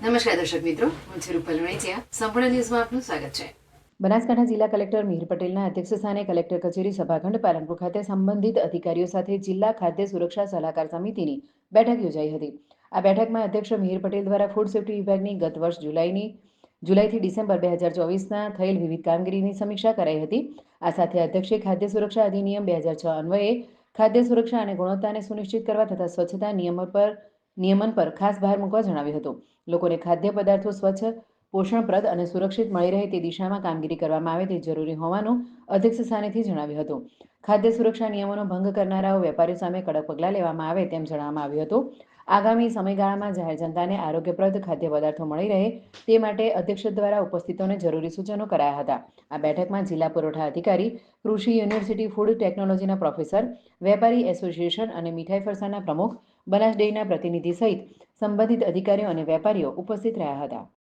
નમસ્કાર દર્શક મિત્રો, હું છું રૂપલ વણેચિયા. સંપૂર્ણ ન્યૂઝમાં આપનું સ્વાગત છે. બનાસકાંઠા જિલ્લા કલેક્ટર મિહિર પટેલના અધ્યક્ષસ્થાને કલેક્ટર કચેરી સભાખંડ પાલનપુર ખાતે સંબંધિત અધિકારીઓ સાથે જિલ્લા ખાદ્ય સુરક્ષા સલાહકાર સમિતિની બેઠક યોજાઈ હતી. આ બેઠકમાં અધ્યક્ષ મિહિર પટેલ દ્વારા ફૂડ સેફ્ટી વિભાગની ગત વર્ષ જુલાઈથી ડિસેમ્બર 2024ના થયેલ વિવિધ કામગીરીની સમીક્ષા કરાઈ હતી. આ સાથે અધ્યક્ષે ખાદ્ય સુરક્ષા અધિનિયમ 2006 અન્વયે ખાદ્ય સુરક્ષા અને ગુણવત્તાને સુનિશ્ચિત કરવા તથા સ્વચ્છતા નિયમન પર ખાસ ભાર મૂકવા જણાવ્યું હતું. લોકોને ખાદ્ય પદાર્થો સ્વચ્છ, પોષણપ્રદ અને સુરક્ષિત મળી રહે તે દિશામાં કામગીરી કરવામાં આવે તે જરૂરી હોવાનું અધ્યક્ષ સ્થાનેથી જણાવ્યું હતું. ખાદ્ય સુરક્ષા નિયમોનો ભંગ કરનારાઓ વેપારીઓ સામે કડક પગલાં લેવામાં આવે તેમ જણાવવામાં આવ્યું હતું. આગામી સમયગાળામાં જાહેર જનતાને આરોગ્યપ્રદ ખાદ્ય પદાર્થો મળી રહે તે માટે અધ્યક્ષ દ્વારા ઉપસ્થિતોને જરૂરી સૂચનો કરાયા હતા. આ બેઠકમાં જિલ્લા પુરવઠા અધિકારી, કૃષિ યુનિવર્સિટી ફૂડ ટેકનોલોજીના પ્રોફેસર, વેપારી એસોસિએશન અને મીઠાઈ ફરસાણના પ્રમુખ, બનાસ ડેરીના પ્રતિનિધિ સહિત સંબંધિત અધિકારીઓ અને વેપારીઓ ઉપસ્થિત રહ્યા હતા.